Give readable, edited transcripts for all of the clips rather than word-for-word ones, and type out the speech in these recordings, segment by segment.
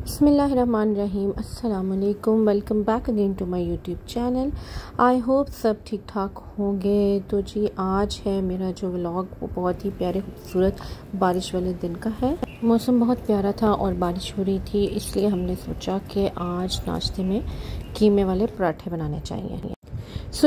बिस्मिल्लाहिर्रहमानिर्रहीम। अस्सलामुअलैकुम। Welcome back again to my YouTube channel. I hope सब ठीक ठाक होंगे। तो जी आज है मेरा जो व्लॉग वो बहुत ही प्यारे खूबसूरत बारिश वाले दिन का है। मौसम बहुत प्यारा था और बारिश हो रही थी, इसलिए हमने सोचा कि आज नाश्ते में कीमे वाले पराठे बनाने चाहिए।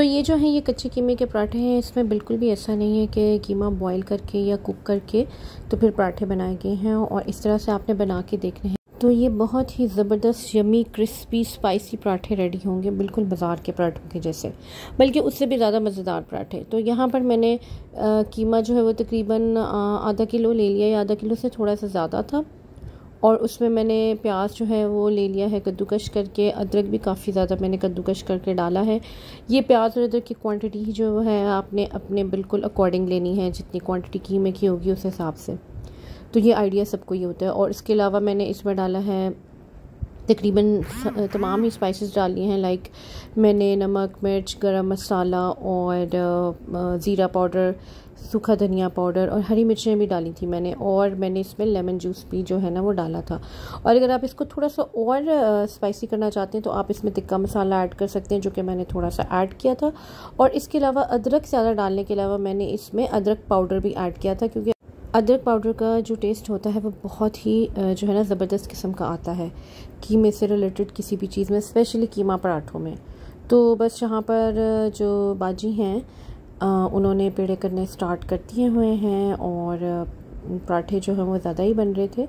ये जो है ये कच्चे कीमे के पराठे हैं। इसमें बिल्कुल भी ऐसा नहीं है कि कीमा बॉईल करके या कुक करके तो फिर पराठे बनाए गए हैं, और इस तरह से आपने बना के देखने हैं तो ये बहुत ही ज़बरदस्त यमी क्रिस्पी स्पाइसी पराठे रेडी होंगे, बिल्कुल बाज़ार के पराठों के जैसे, बल्कि उससे भी ज़्यादा मज़ेदार पराठे। तो यहाँ पर मैंने कीमा जो है वो तकरीबन आधा किलो ले लिया, या आधा किलो से थोड़ा सा ज़्यादा था, और उसमें मैंने प्याज जो है वो ले लिया है कद्दूकश करके। अदरक भी काफ़ी ज़्यादा मैंने कद्दूकश करके डाला है। ये प्याज और अदरक की क्वांटिटी जो है आपने अपने बिल्कुल अकॉर्डिंग लेनी है, जितनी क्वांटिटी कीमे की होगी उस हिसाब से। तो ये आइडिया सबको ही होता है। और इसके अलावा मैंने इसमें डाला है तकरीबन तमाम ही स्पाइसेस डाल लिए हैं, लाइक मैंने नमक, मिर्च, गरम मसाला और ज़ीरा पाउडर, सूखा धनिया पाउडर और हरी मिर्चें भी डाली थी मैंने, और मैंने इसमें लेमन जूस भी जो है ना वो डाला था। और अगर आप इसको थोड़ा सा और स्पाइसी करना चाहते हैं तो आप इसमें तिक्का मसाला ऐड कर सकते हैं, जो कि मैंने थोड़ा सा ऐड किया था। और इसके अलावा अदरक ज़्यादा डालने के अलावा मैंने इसमें अदरक पाउडर भी ऐड किया था, क्योंकि अदरक पाउडर का जो टेस्ट होता है वो बहुत ही जो है ना ज़बरदस्त किस्म का आता है कीमे से रिलेटेड किसी भी चीज़ में, स्पेशली कीमा पराठों में। तो बस यहाँ पर जो बाजी हैं उन्होंने पेड़े करने स्टार्ट कर दिए हुए हैं, और पराठे जो हैं वो ज़्यादा ही बन रहे थे,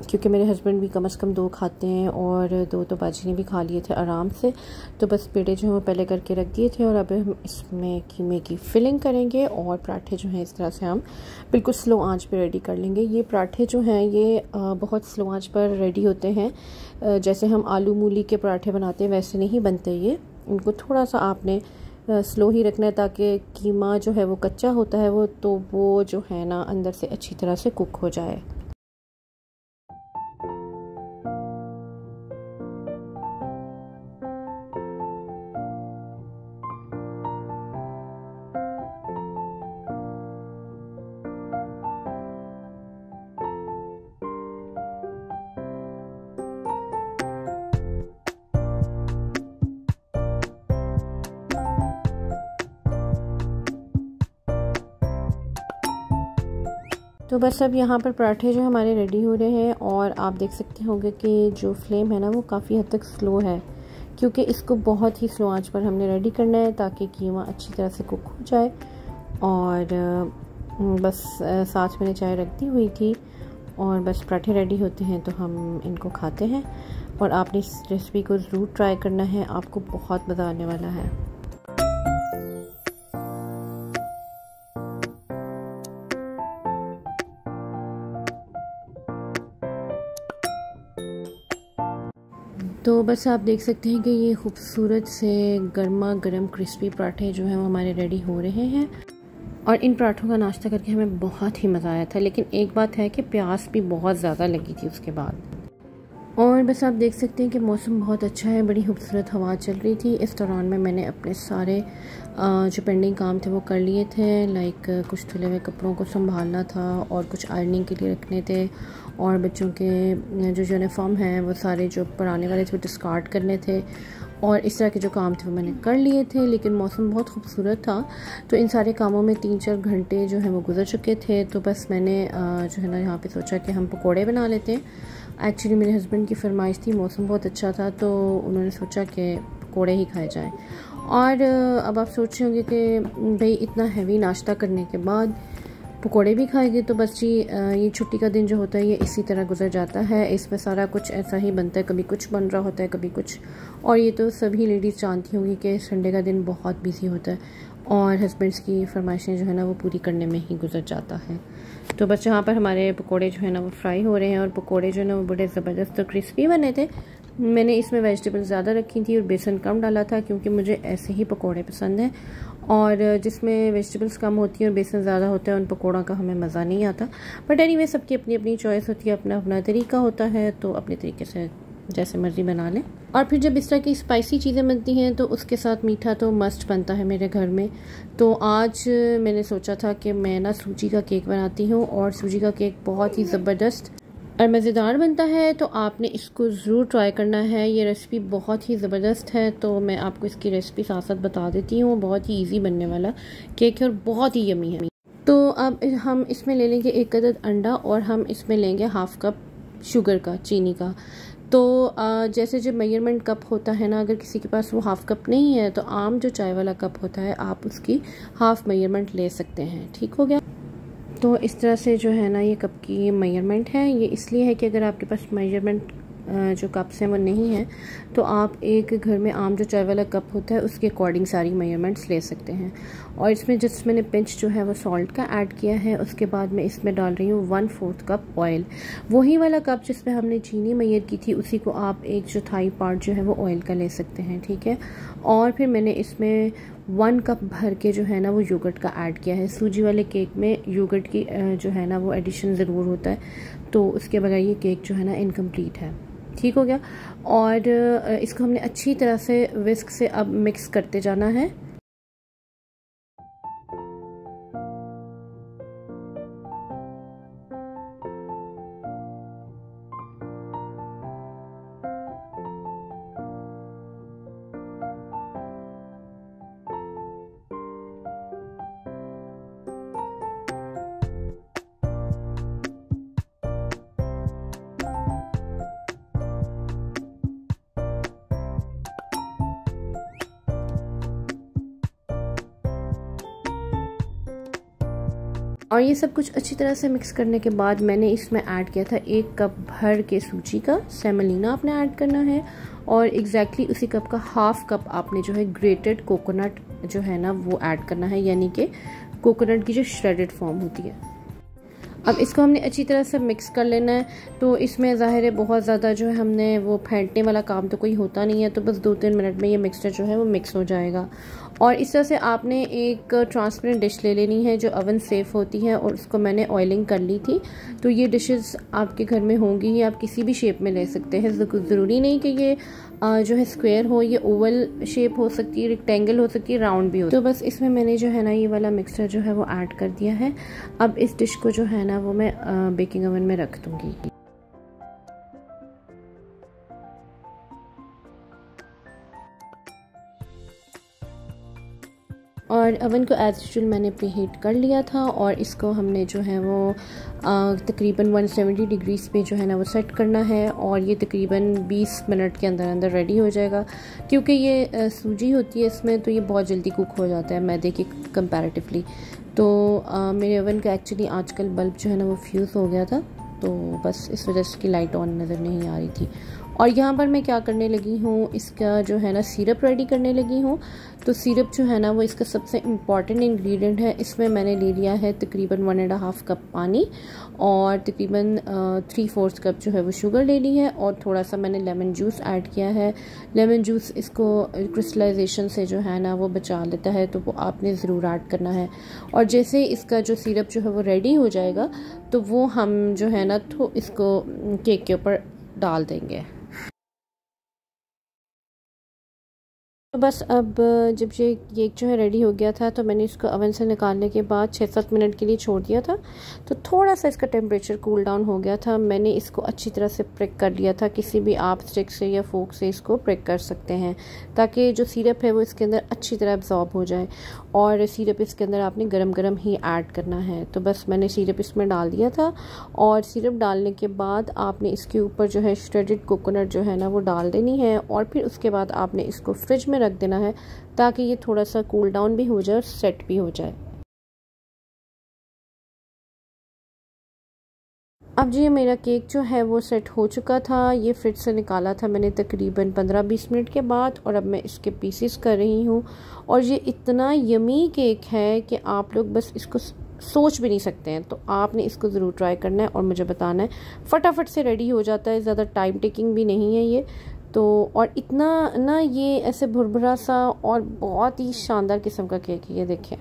क्योंकि मेरे हस्बैंड भी कम से कम 2 खाते हैं और 2 तो बाजी ने भी खा लिए थे आराम से। तो बस पेड़े जो हैं वो पहले करके रख दिए थे, और अब हम इसमें कीमे की फिलिंग करेंगे, और पराठे जो हैं इस तरह से हम बिल्कुल स्लो आंच पे रेडी कर लेंगे। ये पराठे जो हैं ये बहुत स्लो आंच पर रेडी होते हैं, जैसे हम आलू मूली के पराठे बनाते हैं वैसे नहीं बनते ये। इनको थोड़ा सा आपने स्लो ही रखना है, ताकि कीमा जो है वो कच्चा होता है वो जो है ना अंदर से अच्छी तरह से कुक हो जाए। तो बस अब यहाँ पर पराठे जो हमारे रेडी हो रहे हैं, और आप देख सकते होंगे कि जो फ्लेम है ना वो काफ़ी हद तक स्लो है, क्योंकि इसको बहुत ही स्लो आंच पर हमने रेडी करना है ताकि कीमा अच्छी तरह से कुक हो जाए। और बस साथ मैंने चाय रख दी हुई थी, और बस पराठे रेडी होते हैं तो हम इनको खाते हैं। और आपने इस रेसिपी को ज़रूर ट्राई करना है, आपको बहुत मज़ा आने वाला है। तो बस आप देख सकते हैं कि ये खूबसूरत से गर्मा गर्म क्रिस्पी पराठे जो हैं वो हमारे रेडी हो रहे हैं, और इन पराठों का नाश्ता करके हमें बहुत ही मज़ा आया था। लेकिन एक बात है कि प्यास भी बहुत ज़्यादा लगी थी उसके बाद। और बस आप देख सकते हैं कि मौसम बहुत अच्छा है, बड़ी खूबसूरत हवा चल रही थी। इस दौरान में मैंने अपने सारे जो पेंडिंग काम थे वो कर लिए थे, लाइक कुछ धुले हुए कपड़ों को संभालना था, और कुछ आयरनिंग के लिए रखने थे, और बच्चों के जो यूनिफॉर्म हैं वो सारे जो पराने वाले थे वो डिस्कार्ड करने थे, और इस तरह के जो काम थे वो मैंने कर लिए थे। लेकिन मौसम बहुत खूबसूरत था, तो इन सारे कामों में 3-4 घंटे जो है वो गुजर चुके थे। तो बस मैंने जो है ना यहाँ पे सोचा कि हम पकोड़े बना लेते हैं। एक्चुअली मेरे हस्बैंड की फरमाइश थी, मौसम बहुत अच्छा था तो उन्होंने सोचा कि पकोड़े ही खाए जाएं। और अब आप सोच रहे होंगे कि भाई इतना हैवी नाश्ता करने के बाद पकोड़े भी खाएंगे, तो बस जी ये छुट्टी का दिन जो होता है ये इसी तरह गुजर जाता है। इसमें सारा कुछ ऐसा ही बनता है, कभी कुछ बन रहा होता है कभी कुछ। और ये तो सभी लेडीज़ जानती होंगी कि संडे का दिन बहुत बिजी होता है, और हस्बैंड्स की फरमाइशें जो है ना वो पूरी करने में ही गुजर जाता है। तो बस यहाँ पर हमारे पकोड़े जो है ना वो फ्राई हो रहे हैं, और पकोड़े जो है ना वो बड़े ज़बरदस्त और क्रिस्पी बने थे। मैंने इसमें वेजिटेबल ज़्यादा रखी थी और बेसन कम डाला था, क्योंकि मुझे ऐसे ही पकोड़े पसंद हैं, और जिसमें वेजिटेबल्स कम होती हैं और बेसन ज़्यादा होता है उन पकोड़ों का हमें मज़ा नहीं आता। बट एनीवे सबकी अपनी अपनी चॉइस होती है, अपना अपना तरीका होता है, तो अपने तरीके से जैसे मर्ज़ी बना लें। और फिर जब इस तरह की स्पाइसी चीज़ें बनती हैं तो उसके साथ मीठा तो मस्ट बनता है मेरे घर में। तो आज मैंने सोचा था कि मैं ना सूजी का केक बनाती हूँ, और सूजी का केक बहुत ही ज़बरदस्त और मज़ेदार बनता है। तो आपने इसको ज़रूर ट्राई करना है। ये रेसिपी बहुत ही ज़बरदस्त है, तो मैं आपको इसकी रेसिपी साथ साथ बता देती हूँ। बहुत ही ईजी बनने वाला केक है और बहुत ही यमी है। तो अब हम इसमें ले लेंगे 1 अदद अंडा और हम इसमें लेंगे हाफ़ कप शुगर का, चीनी का। तो जैसे जो मेजरमेंट कप होता है ना, अगर किसी के पास वो हाफ़ कप नहीं है तो आम जो चाय वाला कप होता है आप उसकी हाफ़ मेजरमेंट ले सकते हैं। ठीक हो गया। तो इस तरह से जो है ना ये कप की मेजरमेंट है। ये इसलिए है कि अगर आपके पास मेजरमेंट जो कप्स हैं वो नहीं है तो आप एक घर में आम जो चाय वाला कप होता है उसके अकॉर्डिंग सारी मेजरमेंट्स ले सकते हैं। और इसमें जस्ट मैंने पिंच जो है वो सॉल्ट का ऐड किया है। उसके बाद मैं इसमें डाल रही हूँ 1/4 कप ऑयल। वही वाला कप जिसमें हमने चीनी मेजर की थी उसी को आप 1/4 पार्ट जो है वो ऑयल का ले सकते हैं। ठीक है। और फिर मैंने इसमें 1 कप भर के जो है ना वो योगर्ट का ऐड किया है। सूजी वाले केक में योगर्ट की जो है ना वो एडिशन ज़रूर होता है, तो उसके बगैर ये केक जो है ना इनकम्प्लीट है। ठीक हो गया। और इसको हमने अच्छी तरह से विस्क से अब मिक्स करते जाना है। और ये सब कुछ अच्छी तरह से मिक्स करने के बाद मैंने इसमें ऐड किया था 1 कप भर के सूजी का सेमोलिना आपने ऐड करना है। और एग्जैक्टली उसी कप का हाफ कप आपने जो है ग्रेटेड कोकोनट जो है ना वो ऐड करना है, यानी कि कोकोनट की जो श्रेडेड फॉर्म होती है। अब इसको हमने अच्छी तरह से मिक्स कर लेना है। तो इसमें ज़ाहिर है बहुत ज़्यादा जो है हमने वो फेंटने वाला काम तो कोई होता नहीं है, तो बस 2-3 मिनट में ये मिक्सचर जो है वो मिक्स हो जाएगा। और इस तरह से आपने एक ट्रांसपेरेंट डिश ले लेनी है जो ओवन सेफ़ होती है, और उसको मैंने ऑयलिंग कर ली थी। तो ये डिशेस आपके घर में होंगी ही, आप किसी भी शेप में ले सकते हैं। ज़रूरी नहीं कि ये जो है स्क्वायर हो, ये ओवल शेप हो सकती है, रेक्टेंगल हो सकती है, राउंड भी हो। तो बस इसमें मैंने जो है ना ये वाला मिक्सचर जो है वो ऐड कर दिया है। अब इस डिश को जो है ना वो मैं बेकिंग ओवन में रख दूँगी। और अवन को एज यूजुअल मैंने प्री हीट कर लिया था, और इसको हमने जो है वो तकरीबन 170 डिग्रीज़ पे जो है ना वो सेट करना है। और ये तकरीबन 20 मिनट के अंदर अंदर रेडी हो जाएगा, क्योंकि ये सूजी होती है इसमें, तो ये बहुत जल्दी कुक हो जाता है मैदे के कंपैरेटिवली। तो मेरे ओवन का एक्चुअली आजकल बल्ब जो है ना वो फ्यूज़ हो गया था, तो बस इस वजह से इसकी लाइट ऑन नज़र नहीं आ रही थी। और यहाँ पर मैं क्या करने लगी हूँ, इसका जो है ना सिरप रेडी करने लगी हूँ। तो सिरप जो है ना वो इसका सबसे इम्पॉर्टेंट इंग्रेडिएंट है। इसमें मैंने ले लिया है तकरीबन 1.5 कप पानी, और तकरीबन 3/4 कप जो है वो शुगर ले ली है, और थोड़ा सा मैंने लेमन जूस ऐड किया है। लेमन जूस इसको क्रिस्टलाइजेशन से जो है ना वो बचा लेता है, तो वो आपने ज़रूर ऐड करना है। और जैसे इसका जो सिरप जो है वो रेडी हो जाएगा तो वो हम जो है ना तो इसको केक के ऊपर डाल देंगे। तो बस अब जब ये केक जो है रेडी हो गया था, तो मैंने इसको ओवन से निकालने के बाद 6-7 मिनट के लिए छोड़ दिया था। तो थोड़ा सा इसका टेम्परेचर कूल डाउन हो गया था। मैंने इसको अच्छी तरह से प्रिक कर लिया था। किसी भी आप स्टिक से या फोक से इसको प्रिक कर सकते हैं, ताकि जो सिरप है वो इसके अंदर अच्छी तरह एब्जॉर्ब हो जाए। और सिरप इसके अंदर आपने गरम गरम ही ऐड करना है। तो बस मैंने सिरप इसमें डाल दिया था, और सिरप डालने के बाद आपने इसके ऊपर जो है श्रेडेड कोकोनट जो है ना वो डाल देनी है। और फिर उसके बाद आपने इसको फ्रिज में रख देना है, ताकि ये थोड़ा सा कूल डाउन भी हो जाए और सेट भी हो जाए। अब जी मेरा केक जो है वो सेट हो चुका था। ये फ्रिज से निकाला था मैंने तकरीबन 15-20 मिनट के बाद, और अब मैं इसके पीसेस कर रही हूँ। और ये इतना यमी केक है कि आप लोग बस इसको सोच भी नहीं सकते हैं। तो आपने इसको ज़रूर ट्राई करना है और मुझे बताना है। फटाफट से रेडी हो जाता है, ज़्यादा टाइम टेकिंग भी नहीं है ये तो। और इतना ना ये ऐसे भुरभुरा सा और बहुत ही शानदार किस्म का केक है, ये देखें।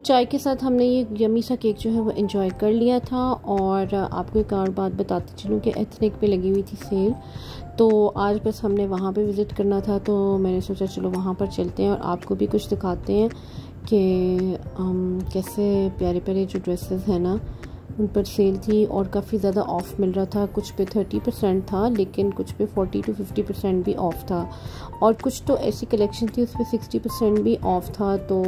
चाय के साथ हमने ये यमी सा केक जो है वो एंजॉय कर लिया था। और आपको एक और बात बताती चलूँ कि एथनिक पे लगी हुई थी सेल, तो आज बस हमने वहाँ पे विज़िट करना था, तो मैंने सोचा चलो वहाँ पर चलते हैं और आपको भी कुछ दिखाते हैं कि कैसे प्यारे प्यारे जो ड्रेसेस हैं ना उन पर सेल थी और काफ़ी ज़्यादा ऑफ़ मिल रहा था। कुछ पे 30% था, लेकिन कुछ पे 40 to 50% भी ऑफ़ था, और कुछ तो ऐसी कलेक्शन थी उस पर 60% भी ऑफ़ था। तो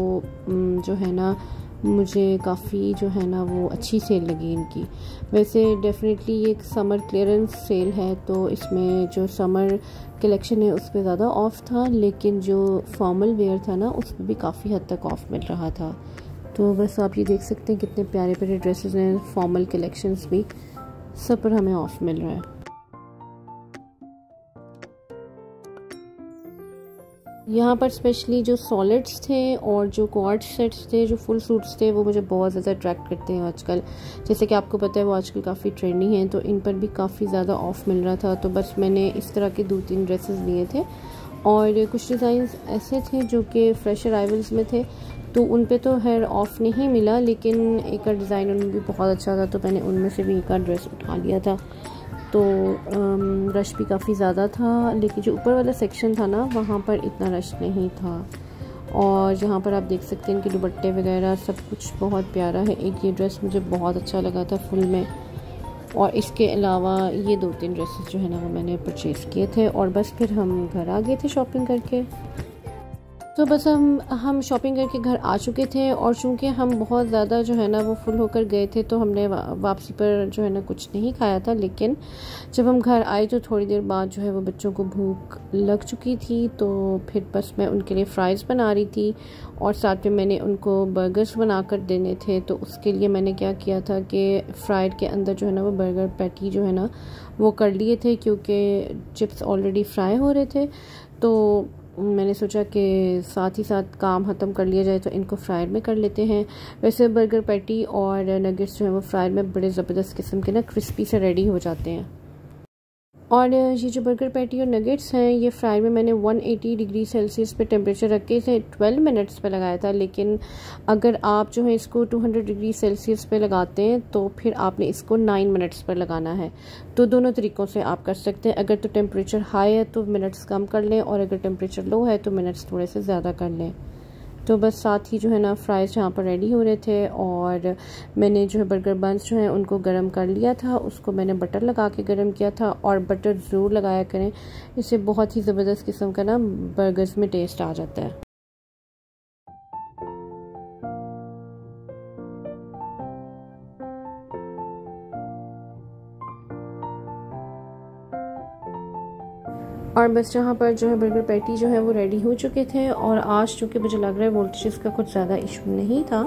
जो है ना मुझे काफ़ी जो है ना वो अच्छी सेल लगी इनकी। वैसे डेफिनेटली ये एक समर क्लियरेंस सेल है, तो इसमें जो समर कलेक्शन है उस पर ज़्यादा ऑफ़ था, लेकिन जो फॉर्मल वेयर था ना उस पर भी काफ़ी हद तक ऑफ़ मिल रहा था। तो बस आप ये देख सकते हैं कितने प्यारे प्यारे ड्रेसेस हैं, फॉर्मल कलेक्शंस भी, सब पर हमें ऑफ़ मिल रहा है। यहाँ पर स्पेशली जो सॉलिड्स थे और जो क्वार्ट सेट्स थे, जो फुल सूट्स थे, वो मुझे बहुत ज़्यादा अट्रैक्ट करते हैं आजकल। जैसे कि आपको पता है वो आजकल काफ़ी ट्रेंडिंग हैं, तो इन पर भी काफ़ी ज़्यादा ऑफ़ मिल रहा था। तो बस मैंने इस तरह के 2-3 ड्रेसेस लिए थे, और कुछ डिज़ाइंस ऐसे थे जो कि फ्रेश अराइवल्स में थे, तो उन पे तो खैर ऑफ़ नहीं मिला, लेकिन एक डिज़ाइन उनमें भी बहुत अच्छा था, तो मैंने उनमें से भी एक ड्रेस उठा लिया था। तो रश भी काफ़ी ज़्यादा था, लेकिन जो ऊपर वाला सेक्शन था ना वहाँ पर इतना रश नहीं था। और यहाँ पर आप देख सकते हैं इनके दुपट्टे वगैरह सब कुछ बहुत प्यारा है। एक ये ड्रेस मुझे बहुत अच्छा लगा था फुल में, और इसके अलावा ये 2-3 ड्रेसेस जो है ना वो मैंने परचेज़ किए थे। और बस फिर हम घर आ गए थे शॉपिंग करके। तो बस हम शॉपिंग करके घर आ चुके थे, और चूँकि हम बहुत ज़्यादा जो है ना वो फुल होकर गए थे, तो हमने वापसी पर जो है ना कुछ नहीं खाया था। लेकिन जब हम घर आए तो थोड़ी देर बाद जो है वो बच्चों को भूख लग चुकी थी, तो फिर बस मैं उनके लिए फ़्राइज़ बना रही थी, और साथ में मैंने उनको बर्गर्स बना कर देने थे। तो उसके लिए मैंने क्या किया था कि फ्राइड के अंदर जो है ना वो बर्गर पैटी जो है ना वो कर लिए थे, क्योंकि चिप्स ऑलरेडी फ्राई हो रहे थे। तो मैंने सोचा कि साथ ही साथ काम ख़त्म कर लिया जाए, तो इनको फ्राइड में कर लेते हैं। वैसे बर्गर पैटी और नगेट्स जो है वो फ्राइड में बड़े ज़बरदस्त किस्म के ना क्रिस्पी से रेडी हो जाते हैं। और ये जो बर्गर पैटी और नगेट्स हैं ये फ्राई में मैंने 180 डिग्री सेल्सियस पे टेम्परेचर रख के इसे 12 मिनट्स पे लगाया था। लेकिन अगर आप जो है इसको 200 डिग्री सेल्सियस पे लगाते हैं तो फिर आपने इसको 9 मिनट्स पर लगाना है। तो दोनों तरीक़ों से आप कर सकते हैं। अगर तो टेम्परेचर हाई है तो मिनट्स कम कर लें, और अगर टेम्परेचर लो है तो मिनट्स थोड़े से ज़्यादा कर लें। तो बस साथ ही जो है ना फ्राइज़ यहाँ पर रेडी हो रहे थे, और मैंने जो है बर्गर बन्स जो हैं उनको गरम कर लिया था। उसको मैंने बटर लगा के गरम किया था, और बटर ज़रूर लगाया करें, इससे बहुत ही ज़बरदस्त किस्म का ना बर्गर्स में टेस्ट आ जाता है। और बस जहाँ पर जो है बर्गर पैटी जो है वो रेडी हो चुके थे। और आज चूँकि मुझे लग रहा है वोल्टेज का कुछ ज़्यादा इशू नहीं था,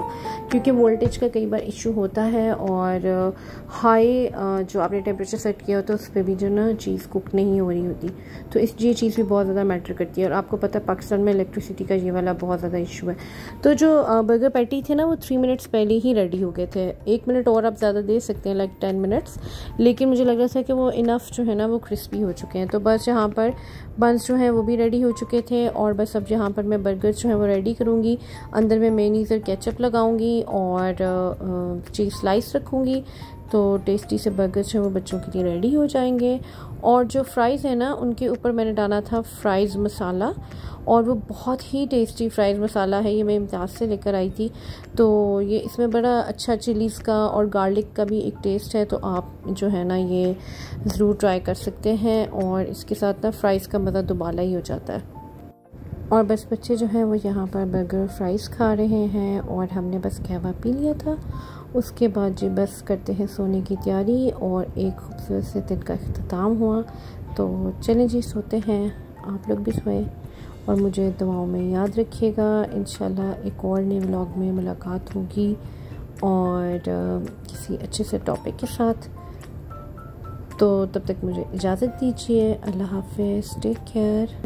क्योंकि वोल्टेज का कई बार इशू होता है, और हाई जो आपने टेम्परेचर सेट किया होता है उस पर भी जो ना चीज़ कुक नहीं हो रही होती। तो ये चीज़ भी बहुत ज़्यादा मैटर करती है, और आपको पता है पाकिस्तान में इलेक्ट्रिसिटी का ये वाला बहुत ज़्यादा इशू है। तो जो बर्गर पैटी थे ना वो 3 मिनट्स पहले ही रेडी हो गए थे। 1 मिनट और आप ज़्यादा दे सकते हैं, लाइक 10 मिनट्स, लेकिन मुझे लग रहा था कि वो इनफ जो है ना वो क्रिस्पी हो चुके हैं। तो बस यहाँ पर बन्स जो हैं वो भी रेडी हो चुके थे, और बस अब यहाँ पर मैं बर्गर जो है वो रेडी करूँगी। अंदर में मेयोनीज़ और केचप लगाऊँगी और चीज़ स्लाइस रखूँगी, तो टेस्टी से बर्गर जो है वो बच्चों के लिए रेडी हो जाएंगे। और जो फ्राइज़ है ना उनके ऊपर मैंने डाला था फ्राइज़ मसाला, और वो बहुत ही टेस्टी फ्राइज़ मसाला है, ये मैं इम्तियाज़ से लेकर आई थी। तो ये इसमें बड़ा अच्छा चिलीज़ का और गार्लिक का भी एक टेस्ट है, तो आप जो है ना ये ज़रूर ट्राई कर सकते हैं, और इसके साथ ना फ्राइज़ का मज़ा दुबाला ही हो जाता है। और बस बच्चे जो हैं वो यहाँ पर बर्गर फ्राइज़ खा रहे हैं, और हमने बस कहवा पी लिया था। उसके बाद जी बस करते हैं सोने की तैयारी, और एक खूबसूरत से दिन का इख्तिताम हुआ। तो चलें जी सोते हैं, आप लोग भी सोएं, और मुझे दुआओं में याद रखिएगा। इंशाल्लाह एक और नए व्लॉग में मुलाकात होगी, और किसी अच्छे से टॉपिक के साथ। तो तब तक मुझे इजाज़त दीजिए। अल्लाह हाफ़िज़, टेक केयर।